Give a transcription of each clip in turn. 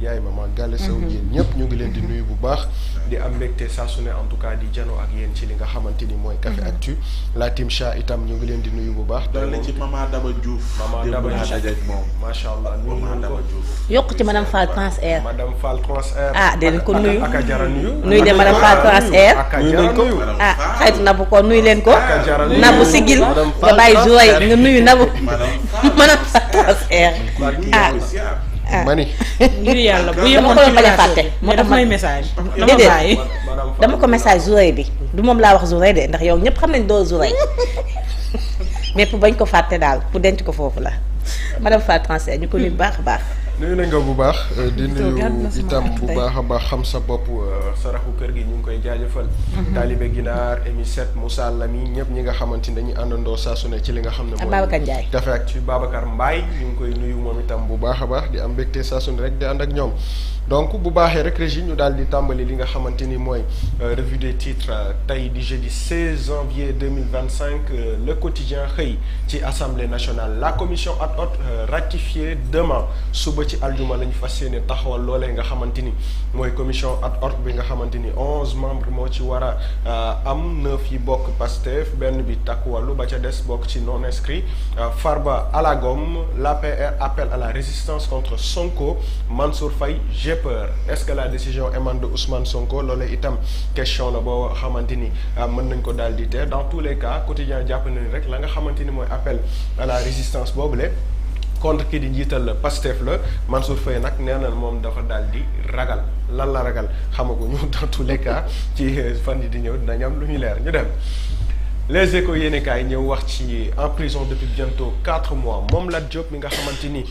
yaay Mama Gallé Sow yéen ñëpp ñu ngi leen di nuyu bu baax di am mbégte saa su ne en tout cas di jano ak yéen ci li nga xamante ni mooy Café Actu la team Cha itam ñu ngi leen di nuyu bu baax. doole ci Mama Daba Diouf. Mama Daba Diouf moom macha allah nuyu Mama Daba Diouf. yokk ci madame Fall Transair. madame Fall Transair. ah déedéet ko nuyu ak jara nuyu. nuyu de madame Fall Transair. ak jara nuyu. ah xaytu nabu ko nuyu leen ko. ak jara nuyu nabu sigil nga bàyyi joué nga nuyu nabu. madame Fall Transair. mani ngir yàlla bu dama yemoon ko ci bañ a fàtte moo tax may message. déedéet dama ko message joué bi du moom laa wax joué de ndax yow ñëpp xam nañ doo joué mais pour bañ ko fàtte daal pour denc ko foofu la madame Fall Transair ñu ko nuyu baax a baax. nuyu na nga bu baax di nuyu itam bu baax a baax xam sa bopp saraxu kër gi ñu ngi koy jaajëfal taalibe ginaar émi set Moussa Lami ñëpp ñi nga xamante ni dañuy àndandoo saa su ne ci li nga xam ne mooy Babacar Ndiaye Café Actu Babacar Mbaye ñu ngi koy nuyu moom itam bu baax a baax di am mbégte saa su ne rek di ànd ak ñoom donc bu baaxee rek Régis ñu daal di tàmbali li nga xamante ni mooy revue des titres tey di jeudi 16 janvier 2025 le quotidien xëy ci assemblée nationale la commission ad hoc ratifiée demain suba ci aljuma la ñu fas yéene taxawal loolee nga xamante ni mooy commission ad hoc bi nga xamante ni 11 membres moo ci war a am 9 yi bokk Pastef benn bi Takku Wallu ba ca des bokk ci non inscrit Farba Alagom l'APR appelle à la résistance contre Sonko Mansour Faye j'ai peur est-ce que la décision émane de Ousmane Sonko loolee itam question la boo xamante ni mën nañ ko daal di te dans tous les cas quotidien jàpp na ni rek la nga xamante ni mooy appel à la résistance boobule contre kii di njiital Pastef la Mansour Faye nag nee na moom dafa daal di ragal lan la ragal xamaguñu dans tous les cas ci fan yi di ñëw dinañ am lu ñu leer ñu dem. Les Échos yéenekaay ñëw wax ci en prison depuis bientôt 4 mois moom Lat Diop mi nga xamante ni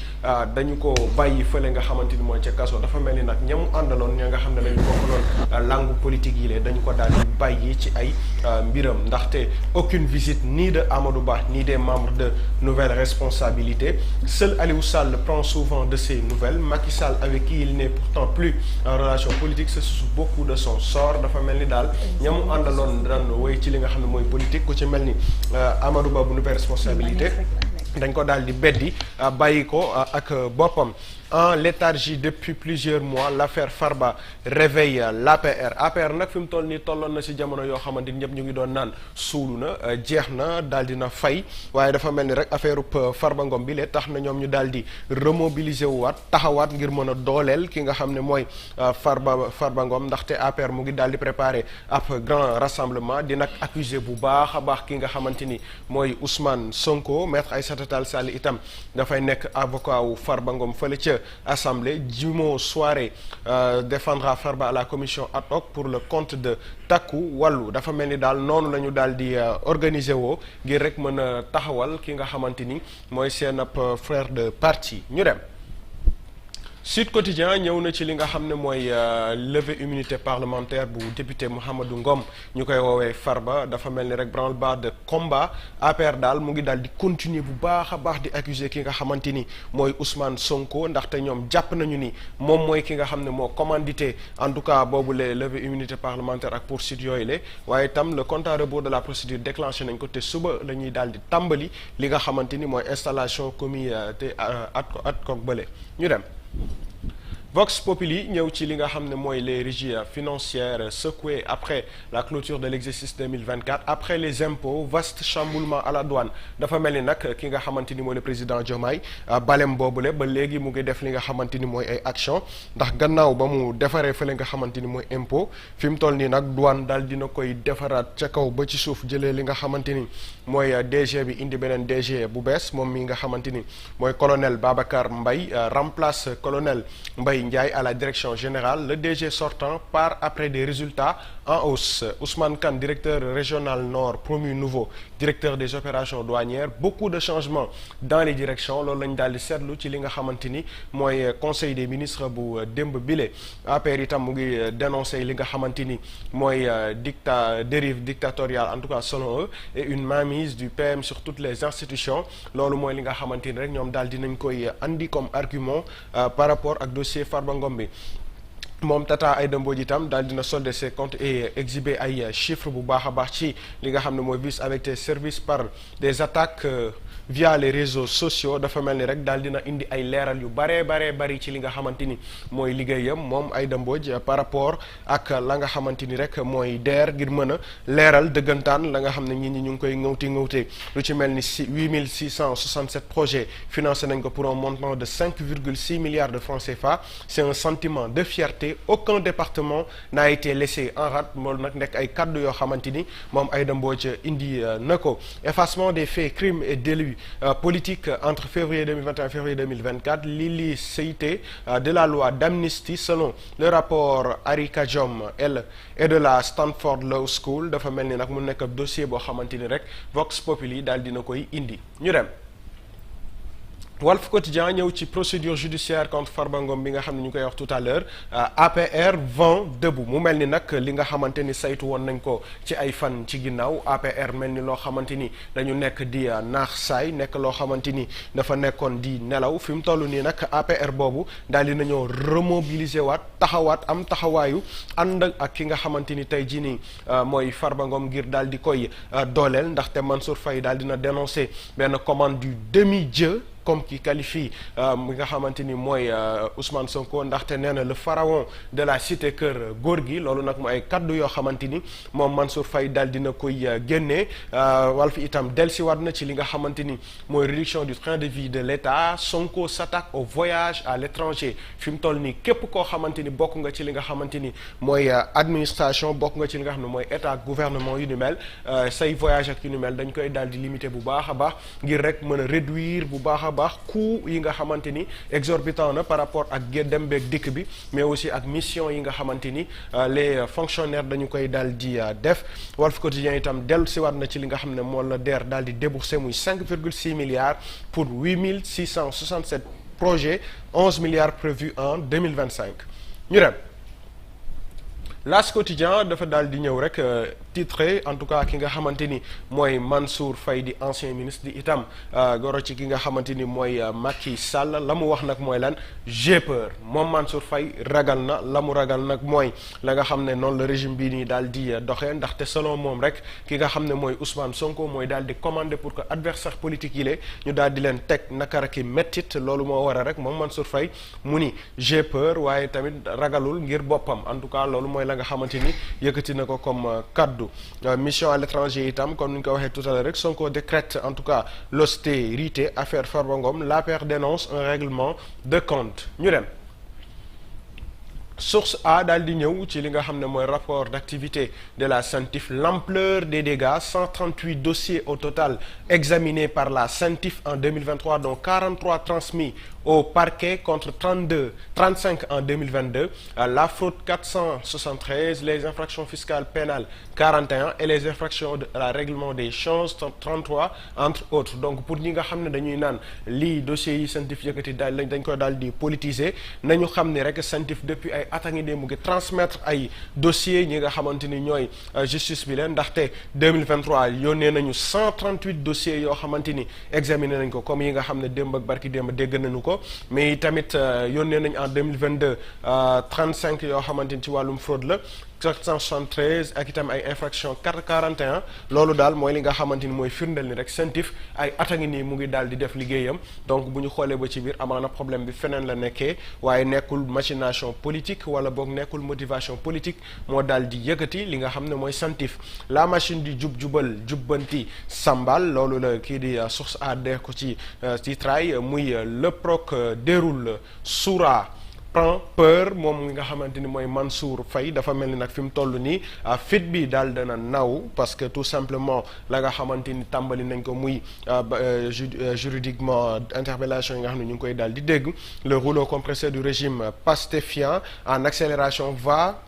dañu ko bàyyi fële nga xamante ni mooy ca kaso dafa mel ni nag ñamu àndaloon ña nga xam ne dañu bokkaloon langue politique yi lee dañu ko daal di bàyyi ci ay mbiram ndaxte aucune visite ni de Amadou Ba ni des membres de nouvelles responsabilités seul Aliou Sall prend souvent de ces nouvelles Macky Sall avec qui il n'est pourtant plus en relation politique se soucie beaucoup de son sort dafa mel ni daal ñamu àndaloon daan woy ci li nga xam ne mooy politique ku ci mel ni Amadou Ba bu nouvelle responsabilité dañ ko daal di beddi bàyyi ko ak boppam en léthargie depuis plusieurs mois l'affaire Farba réveille l'APR APR nag fi mu toll nii tolloon na ci jamono yoo xamante ni ñëpp ñu ngi doon naan suulu na jeex na daal di na fay waaye dafa mel ni rek affaire Farba Ngom bi lee tax na ñoom ñu daal di remobiliser waat taxawaat ngir mën a dooleel ki nga xam ne mooy Farba Ngom ndaxte APR mu ngi daal di préparer ab grand rassemblement di nag accuser bu baax a baax ki nga xamante ni mooy Ousmane Sonko maître Aïssata Tall Sall itam dafay nekk avocat wu Farba Ngom fële ca Assemblée jumeau soirée défendra Farba à la commission ad hoc pour le compte de Takku Wallu dafa mel ni daal noonu la ñu daal di organiser woo ngir rek mën a taxawal ki nga xamante ni mooy seen ab frère de parti ñu dem. Sud Quotidien ñëw na ci li nga xam ne mooy levée immunité parlementaire bu député Mouhamadou Ngom ñu koy woowee Farba dafa mel ni rek branle-bas de combat APR daal mu ngi daal di continuer bu baax a baax di accuser ki nga xamante ni mooy Ousmane Sonko ndaxte ñoom jàpp nañu ni moom mooy ki nga xam ne moo commandité en tout cas boobu le levée immunité parlementaire ak poursuite yooyu le waaye itam le compte à rebours de la procédure déclenché nañ ko te suba la ñuy daal di tàmbali li nga xamante ni mooy installation comité ad hoc bële ñu dem. Vox Populi ñëw ci li nga xam ne mooy les régies financières secouées après la clôture de l'exercice 2024 après les impôts vaste chamboulement à la douane dafa mel ni nag ki nga xamante ni mooy le président Diomaye balem boobule ba léegi mu ngi def li nga xamante ni mooy ay action ndax gannaaw ba mu defaree fële nga xamante ni mooy impôt fi mu toll nii nag douane daal dina koy defaraat ca kaw ba ci suuf jëlee li nga xamante ni mooy DG bi indi beneen DG bu bees moom mi nga xamante ni mooy colonel Babacar Mbaye remplace colonel Mbaye Ndiaye à la direction générale le DG sortant part après des résultats en hausse Ousmane Kane directeur régional nord promu nouveau directeur des opérations douanières beaucoup de changements dans les directions loolu lañ daal di seetlu ci li nga xamante ni mooy conseil des ministres bu démb bile APR itam mu ngi dénoncer li nga xamante ni mooy dérive dictatoriale en tout cas selon eux et une mainmise du PM sur toutes les institutions loolu mooy li nga xamante ni rek ñoom daal dinañ koy andi comme argument par rapport ak dossier Farba Ngom bi moom Tata Aïda Mbodj itam daal dina solder ses comptes et exhiber ay chiffres bu baax a baax ci li nga xam ne mooy vice avec tes services par des attaques via les réseaux sociaux dafa mel ni rek daal dina indi ay leeral yu bari ci li nga xamante ni mooy liggéeyam moom Aïda Mbodj par rapport ak la nga xamante ni rek mooy DER ngir mën a leeral dëggantaan la nga xam ne nit ñi ñu ngi koy ŋawtee lu ci mel ni 8667 projets financé nañ ko pour un montant de 5,6 milliards de francs CFA c'est un sentiment de fierté aucun département n'a été laissé en rade moom nag nekk ay kaddu yoo xamante ni moom Aïda Mbodj indi na ko effacement des faits crimes et délits politiques entre février 2021 et février 2024 l'illicéité de la loi d'amnistie selon le rapport Arika Diom et de la Stanford Law School dafa mel ni nag mu nekk dossier boo xamante ni rek Vox Populi daal dina koy indi ñu dem Walf Quotidien ñëw ci procédure judiciaire contre Farba Ngom bi nga xam ne ñu koy wax tout à l'heure APR vent debout mu mel ni nag li nga xamante ni saytu woon nañ ko ci ay fan ci ginnaaw APR mel ni loo xamante ni dañu nekk di naax saay nekk loo xamante ni dafa nekkoon di nelaw fi mu toll nii nag APR boobu daal di nañoo remobiliser waat taxawaat am taxawaayu ànd ak ki nga xamante ni tey jii nii mooy Farba Ngom ngir daal di koy dooleel ndaxte Mansour Faye daal dina dénoncer benn commande du demi-dieu comme qui qualifie mi nga xamante ni mooy Ousmane Sonko ndaxte nee na le pharaon de la cité kër góor gi loolu nag mu ay kaddu yoo xamante ni moom Mansour Faye daal dina koy génnee Walf itam dellusiwaat na ci li nga xamante ni mooy réduction du train de vie de l'État Sonko s'attaque au voyage à l'étranger fi mu toll nii képp koo xamante ni bokk nga ci li nga xamante ni mooy administration bokk nga ci li nga xam ne mooy état gouvernement yu ni mel say voyage ak yu ni mel dañ koy daal di limiter bu baax a baax ngir rek mën a réduire bu baax a baax coût yi nga xamante ni exorbitant na par rapport ak dem beeg dikk bi mais aussi ak mission yi nga xamante ni les fonctionnaires dañu koy daal di def Walf Quotidien itam dellu siwaat na ci li nga xam ne moo la DER daal di déboursé muy 5,6 milliards pour 8667 projets 11 milliards prévus en 2025 ñu dem L'As Quotidien dafa daal di ñëw rek titré en tout cas ki nga xamante ni mooy Mansour Faye di ancien ministre di itam goro ci ki nga xamante ni mooy Macky Sall la mu wax nag mooy lan j'ai peur moom Mansour Faye ragal na la mu ragal nag mooy la nga xam ne noonu la régime bii nii daal di doxee ndaxte selon moom rek ki nga xam ne mooy Ousmane Sonko mooy daal di commander pour que adversaire politique yi le ñu daal di leen teg naka rek mettit loolu moo war a rek moom Mansour Faye mu ni j'ai peur waaye tamit ragalul ngir boppam en tout cas loolu mooy la nga xamante ni yëkkati na ko comme kaddu mission à l'étranger itam comme ni ñu ko waxee tout à l'heure rek Sonko décrète en tout cas l'austérité affaire Farba Ngom l'APR dénonce un règlement de compte ñu dem Source A daal di ñëw ci li nga xam ne mooy rapport d'activité de la CENTIF l'ampleur des dégâts 138 dossiers au total examinés par la CENTIF en 2023 dont 43 transmis au parquet contre 35 en 2022 la fraude 473 les infractions fiscales pénales 41 et les infractions de la règlement des changes 33 entre autres donc pour ñi nga xam ne dañuy naan lii dossiers yi CENTIF yëkkati dañ ko daal di politiser nañu xam ne rek CENTIF depuis ay at a ngi mu ngi transmettre ay dossiers ñi nga xamante ni ñooy justice bi leen ndaxte 2023 yónnee nañu 138 dossiers yoo xamante ni examiné nañ ko comme yi nga xam ne démb ak barki démb dégg nañu ko mais tamit yónnee nañ en 2022 35 yoo xamante ni ci wàllum fraude la 473 ak itam ay infraction 41 loolu daal mooy li nga xamante ni mooy firndeel ni rek CENTIF ay at a ngi nii mu ngi daal di def liggéeyam donc bu ñu xoolee ba ci biir amaana problème bi feneen la nekkee waaye nekkul machination politique wala boog nekkul motivation politique moo daal di yëkkati li nga xam ne mooy CENTIF la machine di jubal jubbanti sambal loolu la kii di Source A dee ko ci titraay muy le proc déroule Soura prend peur moom nga xamante ni mooy Mansour Faye dafa mel ni nag fi mu toll nii fit bi daal dana naw parce que tout simplement la nga xamante ni tàmbali nañ ko muy juridiquement interpellation yi nga xam ne ñu ngi koy daal di dégg le rouleau compresseur du régime pastéfien en accélération va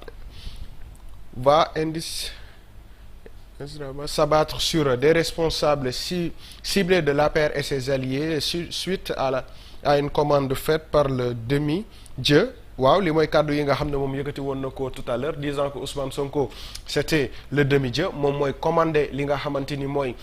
s'abattre sur des responsables ciblés de l'APR et ses alliés suite à une commande faite par le demi-dieu waaw li mooy kàddu yi nga xam ne moom yëkkati woon na ko tout à l'heure disant que Ousmane Sonko c'était le demi-dieu moom mooy commandé li nga xamante ni mooy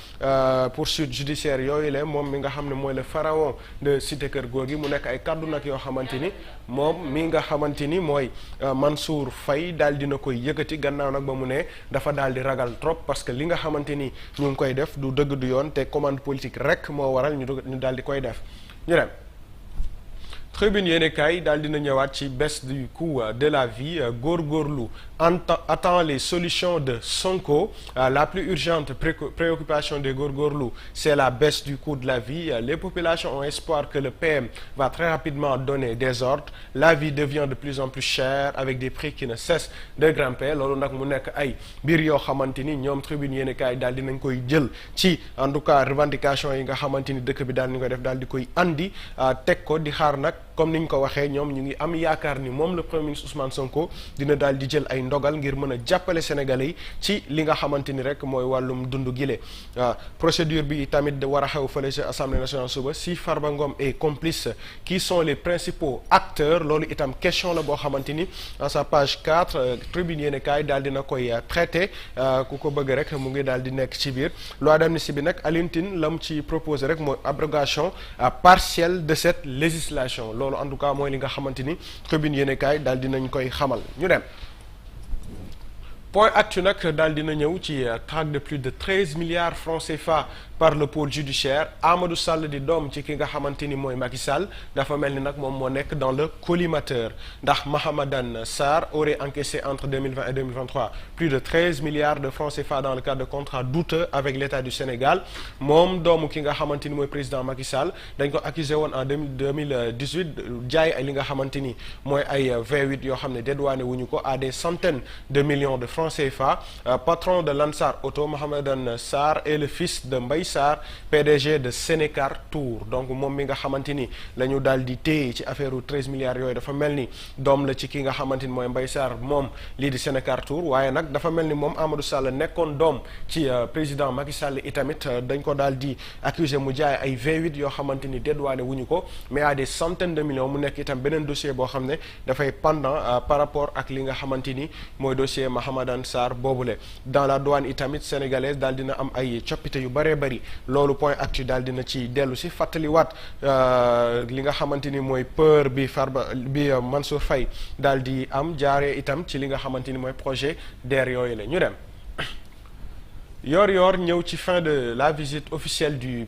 poursuite judiciaire yooyu la moom mi nga xam ne mooy le pharaon de cité Kër Gorgui mu nekk ay kàddu nag yoo xamante ni moom mi nga xamante ni mooy Mansour Faye daal dina koy yëkkati gannaaw nag ba mu ne dafa daal di ragal trop parce que li nga xamante ni ñu ngi koy def du dëgg du yoon te commande politique rek moo waral ñu daal di koy def ñu dem. Tribune yéenekaay daal dina ñëwaat ci baisse du coût de la vie góorgóorlu attend les solutions de Sonko la plus urgente préoccupation des góorgóorlu c'est la baisse du coût de la vie les populations ont espoir que le PM va très rapidement donner des ordres la vie devient de plus en plus chère avec des prix qui ne cessent de grimper loolu nag mu nekk ay mbir yoo xamante ni ñoom Tribune yéenekaay daal dinañ koy jël ci en tout cas revendication yi nga xamante ni dëkk bi daal ni koy def daal di koy andi teg ko di xaar nag comme ni ñu ko waxee ñoom ñu ngi am yaakaar ni moom le premier ministre Ousmane Sonko dina daal di jël ay ndogal ngir mën a jàppale Sénégalais yi ci li nga xamante ni rek mooy wàllum dund gile procédure bi tamit war a xew fële ci Assemblée nationale suba si Farba Ngom et complices qui sont les principaux acteurs loolu itam question la boo xamante ni à sa page 4 Tribune yéenekaay daal dina koy traité ku ko bëgg rek mu ngi daal di nekk ci biir loi d'amnistie bi nag Alioune Tine la mu ci proposé rek mooy abrogation partielle de cette législation loolu en tout cas mooy li nga xamante ni Tribune yéenekaay daal dinañ koy xamal ñu dem. Point Actu nag daal dina ñëw ci traque de plus de 13 milliards francs CFA par le pôle judiciaire Amadou Sall di doom ci ki nga xamante ni mooy Macky Sall dafa mel ni nag moom moo nekk dans le collimateur ndax Mahamadan Sarr aurait encaissé entre 2020 et 2023 plus de 13 milliards de francs CFA dans le cadre de contrats douteux avec l'État du Sénégal moom doomu ki nga xamante ni mooy président Macky Sall dañ ko accusé woon en 2018 jaay ay li nga xamante ni mooy ay V8 yoo xam ne dédouané wuñu ko à des centaines de millions de francs CFA patron de Lansar Auto Mahamadan Sarr est le fils de Mbaye Sarr PDG de Sénécar Tour donc moom mi nga xamante ni la ñu daal di téye ci affaire u 13 milliards yooyu dafa mel ni doom la ci ki nga xamante ni mooy Mbaye Sarr moom lii di Sénécar Tour waaye nag dafa mel ni moom Amadou Sall nekkoon doom ci président Macky Sall itamit dañ ko daal di accusé mu jaay ay V8 yoo xamante ni dédouané wuñu ko mais à des centaines de millions mu nekk itam beneen dossier boo xam ne dafay pendant par rapport ak li nga xamante ni mooy dossier Mahamadan Sarr boobule dans la douane itamit sénégalaise daal dina am ay coppite yu bëree bëri loolu Point Actu daal dina ci dellu si fàttaliwaat li nga xamante ni mooy peur bi Mansour Faye daal di am jaaree itam ci li nga xamante ni mooy projet DER yooyu la ñu dem. Yor ñëw ci fin de la visite officielle du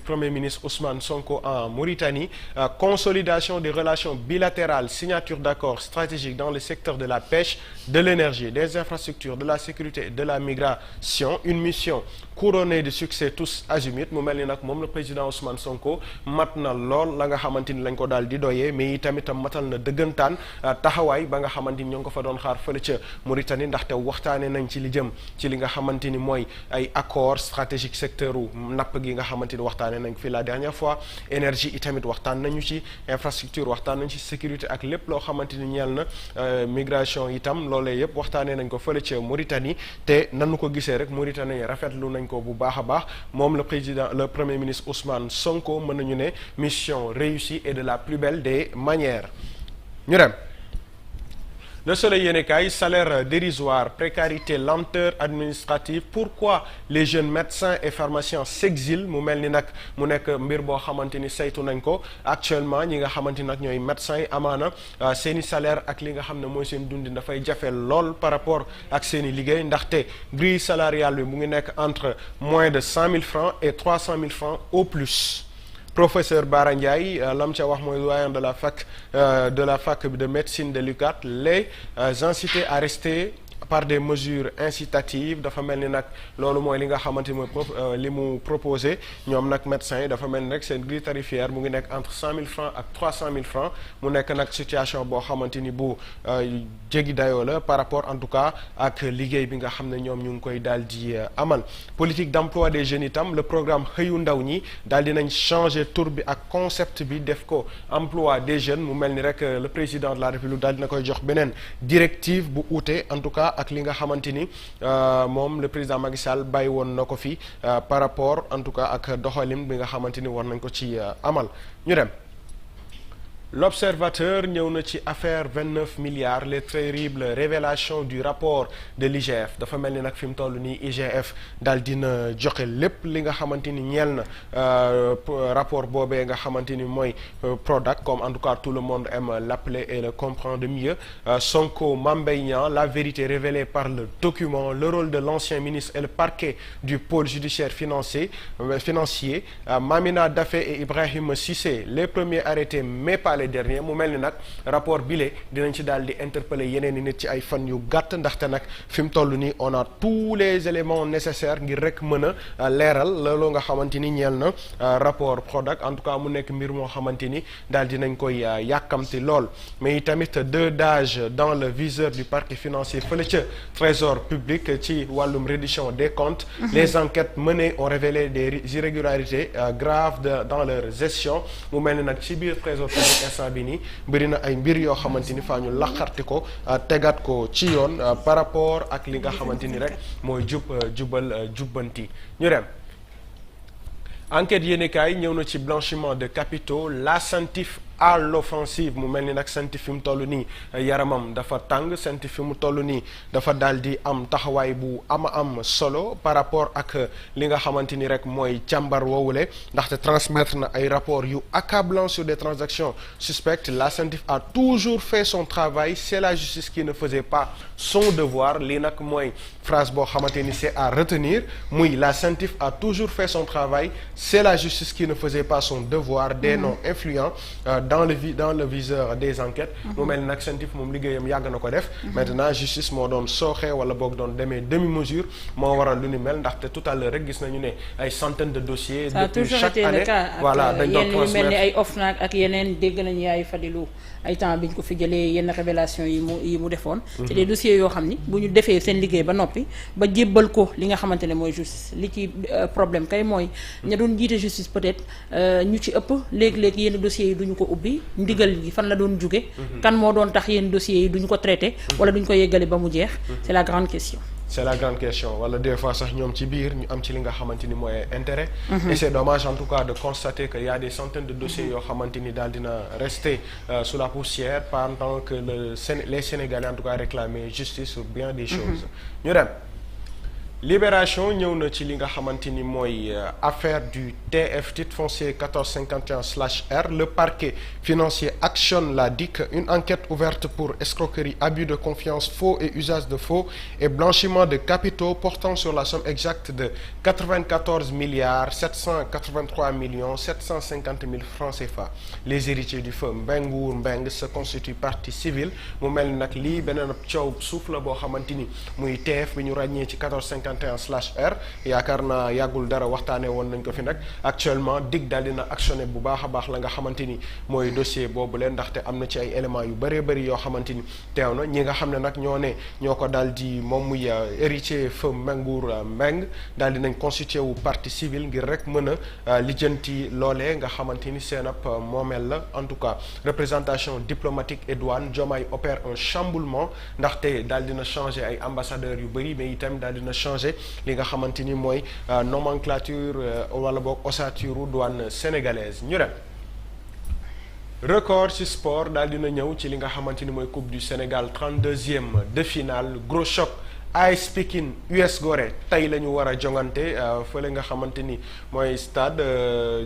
Premier ministre Ousmane Sonko en Mauritanie consolidation des relations bilatérales signature d'accords stratégiques dans le secteur de la pêche de l'énergie des infrastructures de la sécurité et de la migration une mission couronnée de succès tous azimuts mu mel ni nag moom le président Ousmane Sonko mat na lool la nga xamante ni lañ ko daal di doyee mais itamit matal na dëggantaan taxawaay ba nga xamante ni ñoo ngi ko fa doon xaar fële ca Mauritanie ndaxte waxtaanee nañ ci li jëm ci li nga xamante ni mooy ay accords stratégiques secteur u napp gi nga xamante ni waxtaanee nañ fi la dernière fois énergie itamit waxtaan nañu ci infrastructure waxtaan nañ ci sécurité ak lépp loo xamante ni ñeel na migration itam loolee yëpp waxtaanee nañ ko fële ca Mauritanie te nanu ko gisee rek Mauritanie rafetlu nañ ko bu baax a baax moom le premier ministre Ousmane Sonko mën nañu ne mission réussie et de la plus belle des manières ñu dem. Le Soleil yéenekaay salaire dérisoire précarité lenteur administrative pourquoi les jeunes médecins et pharmaciens s'exilent mu mel ni nag mu nekk mbir boo xamante ni saytu nañ ko actuellement ñi nga xamante ni nag ñooy médecins yi amaana seeni salaire ak li nga xam ne mooy seen dundin dafay jafe lool par rapport ak seeni liggéey ndaxte grille salariale bi mu ngi nekk entre moins de 100 000 francs et 300 000 francs au plus. Professeur Bara Ndiaye lam ca wax mooy doyen de la fac de médecine de l'UCAD les inciter à rester par des mesures incitatives dafa mel ni nag loolu mooy li nga xamante ni mooy li mu proposé ñoom nag médecins yi dafa mel ni rek seen grille tarifaire mu ngi nekk entre 100 000 francs ak 300 000 francs mu nekk nag situation boo xamante ni bu jéggi dayoo la par rapport en tout cas ak liggéey bi nga xam ne ñoom ñu ngi koy daal di amal politique d'emploi des jeunes itam le programme xëyu ndaw ñi daal di nañ changer tour bi ak concept bi def ko emploi des jeunes mu mel ni rek le président de la République daal dina koy jox beneen directive bu uute en tout cas ak li nga xamante ni moom le président Macky Sall bàyyi woon na ko fi par rapport en tout cas ak doxalin bi nga xamante ni war nañ ko ci amal ñu dem L'Observateur ñëw na ci affaire 29 milliards les terribles révélations du rapport de l'IGF dafa mel ni nag fi mu toll nii IGF daal dina joxe lépp li nga xamante ni ñeel na rapport boobee nga xamante ni mooy Prodac comme en tout cas tout le monde aime l'appeler et le comprend de mieux Sonko Mame Mbaye Niang la vérité révélée par le document le rôle de l'ancien ministre et le parquet du pôle judiciaire financier Mamina Daffé et Ibrahima Cissé les premiers arrêtés mais pas les derniers mu mel ni nag rapport bile dinañ ci daal di interpeller yeneen i nit ci ay fan yu gàtt ndaxte nag fi mu toll nii on a tous les éléments nécessaires ngir rek mën a leeral loolu nga xamante ni ñeel na rapport Prodac en tout cas mu nekk mbir moo xamante ni daal dinañ koy yàkkamti lool mais itamit 2 DAGE dans le viseur du parquet financier fële ca trésor public ci wàllum reddition des comptes les enquêtes menées ont révélé des irrégularités graves dans leur gestion mu mel ni nag ci biir trésor public instant bi nii bëri na ay mbir yoo xamante ni faa ñu laqarti ko tegaat ko ci yoon par rapport ak li nga xamante ni rek mooy jubbanti ñu dem enquête yéenekaay ñëw na ci blanchiment de capitaux la CENTIF à l'offensive mu mel ni nag CENTIF fi mu toll nii yaramam dafa tàng CENTIF fi mu toll nii dafa daal di am taxawaay bu am solo par rapport ak li nga xamante ni rek mooy càmbar woowule ndaxte transmettre na ay rapports yu accablant sur des transactions suspectes la CENTIF a toujours fait son travail c'est la justice qui ne faisait pas son devoir lii nag mooy phrase boo xamante ni c'est à retenir muy la CENTIF a toujours fait son travail c'est la justice qui ne faisait pas son devoir des noms influents dans le viseur des enquêtes mu mel ni nag CENTIF moom liggéeyam yàgg na ko def maintenant justice moo doon sooxee wala boog doon demee demi-mesure moo waral lu ni mel ndaxte tout à l'heure rek gis nañu ne ay centaines de dossiers depuis chaque année voilà dañ doon transmettre mel ni ay OFNAC ak yeneen dégg nañu yaay Fadilou ay temps biñ ko fi jëlee yenn révélation yi mu defoon c'est des dossiers yoo xam ni bu ñu defee seen liggéey ba noppi ba jébbal ko li nga xamante ne mooy justice li ci problème kay mooy ña doon jiite justice peut-être ñu ci ëpp léegi-léegi yenn dossiers yi duñu ko ubbi ndigal gi fan la doon jóge kan moo doon tax yenn dossiers yi duñu ko traité wala duñu ko yeggale ba mu jeex c'est la grande question wala des fois sax ñoom ci biir ñu am ci li nga xamante ni mooy intérêt et c'est dommage en tout cas de constater que y a des centaines de dossiers yoo xamante ni daal dina rester sous la poussière pendant que les Sénégalais en tout cas réclamaient justice sur bien des choses ñu dem Libération ñëw na ci li nga xamante ni mooy affaire du TF titre foncier 1451/R le parquet financier actionne la DIC une enquête ouverte pour escroquerie abus de confiance faux et usage de faux et blanchiment de capitaux portant sur la somme exacte de 94 milliards 783 millions 750 000 francs CFA les héritiers du feu Mbengue Mbengue se constituent partie civile mu mel ni nag lii beneen coow suuf la boo xamante ni muy TF bi ñu ràññee ci 1451/R yaakaar naa yàggul dara waxtaanee woon nañ ko fi nag actuellement DIC daal dina actionné bu baax a baax la nga xamante ni mooy dossier boobu leen ndaxte am na ci ay éléments yu bëree bëri yoo xamante ni teew na ñi nga xam ne nag ñoo ko daal di moom muy héritier feu Mbengue Mbengue daal dinañ constitué wu partie civile ngir rek mën a lijjanti loolee nga xamante ni seen ab moomeel la en tout cas représentation diplomatique et douane Diomaye opère un chamboulement ndaxte daal dina changer ay ambassadeurs yu bëri mais itam daal dina changer li nga xamante ni mooy nomenclature wala boog ossature douane sénégalaise ñu dem record ci sport daal dina ñëw ci li nga xamante ni mooy coupe du Sénégal 32e de finale gros choc AS Pikine US Gorée tey la ñu war a jongante fële nga xamante ni mooy stade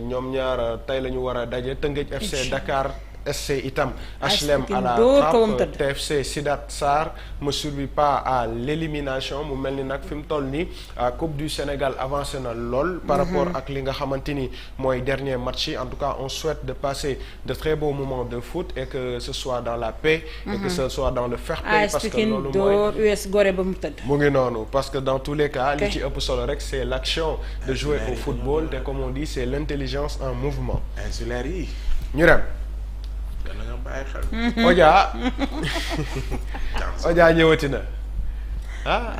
ñoom ñaar tey la ñu war a daje Teungueth FC Dakar SC itam HLM à la trappe TFC Sidat Sarr ne survit pas à l'élimination mu mel ni nag fi mu toll nii Coupe du Sénégal avancé na lool par rapport ak li nga xamante ni mooy dernier match yi en tout cas on souhaite de passer de très beaux moments de foot et que ce soit dans la paix et que ce soit dans le fair play parce que loolu mooy US Gorée ba mu tëdd mu ngi noonu parce que dans tous les cas li ci ëpp solo rek c'est l'action de jouer au football te comme on dit c'est l'intelligence en mouvement insulaire yi ñu dem Odia ñëwati na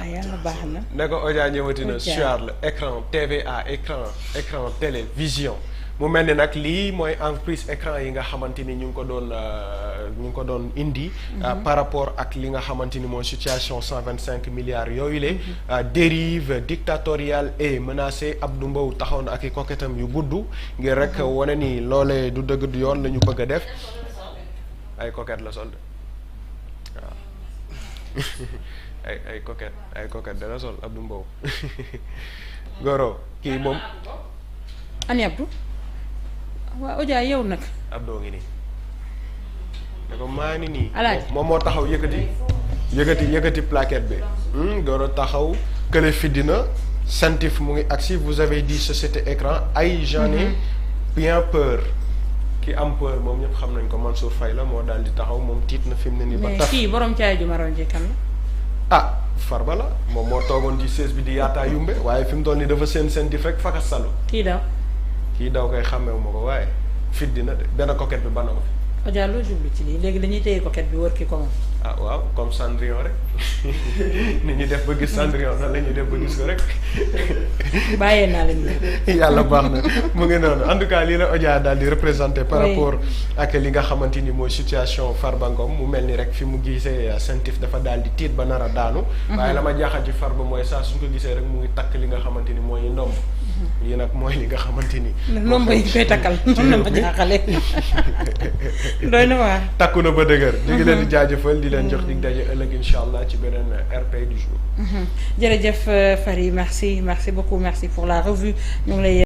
yàlla baax na ne ko Odia ñëwati na sur l'écran TVA écran télévision mu mel ni nag lii mooy entreprise écran yi nga xamante ni ñu ngi ko doon indi par rapport ak li nga xamante ni mooy situation 125 milliards yooyu la dérive dictatoriale et menacée Abdou Mbow taxaw na ak i koketam yu gudd ngir rek wane ni loolee du dëgg du yoon la ñu bëgg a def ay coquette la sol de waaw ay coquette dana sol Abdou Mbow Goro kii moom. ani Abdou waaw Oja yow nag. Abdou ngi nii ne ko maa ngi nii. Alaaji moom moo taxaw yëkkati plaquette bi. Goro taxaw kële fiddina Sentif mu ngi agsi vous avez dit société écran ay j'en ai bien peur. ki am peur moom ñëpp xam nañ ko Mansour Faye la moo daal di taxaw moom tiit na fi mu ne nii. ba tax mais kii borom caay ju maroon ji kan la. ah Farba la moom moo toogoon ci siège bi di yaataa yumbe waaye fi mu toll nii dafa seen Sentif rek fakas salu. kii daw koy xàmmeewu ma ko waaye fit dina de benn coquette bi bana ko fi. Oja loo jublu ci lii léegi dañuy téye coquette bi wër ki ko moom. ah waaw comme Cendrillon rek nit ñi def ba gis Cendrillon nan la ñuy def ba gis ko rek. bàyyee naa leen yàlla baax na mu ngi noonu en tout cas lii la Oja daal di représenté par rapport ak li nga xamante ni mooy situation Farba Ngom mu mel ni rek fi mu gisee Sentif dafa daal di tiit ba nar a daanu. waaye la ma jaaxal ci Farba mooy saa suñ ko gisee rek mu ngi takk li nga xamante ni mooy ndomb. lii nag mooy li nga xamante ni. ndomb yi koy takkal mën na ma jaaxale. doy na waar. takku na ba dëgër. ñu ngi leen di jaajëfal di leen jox dig daje ëllëg incha allah ci beneen RP du jour. jërëjëf Fary merci beaucoup merci pour la revue ñu ngi lay.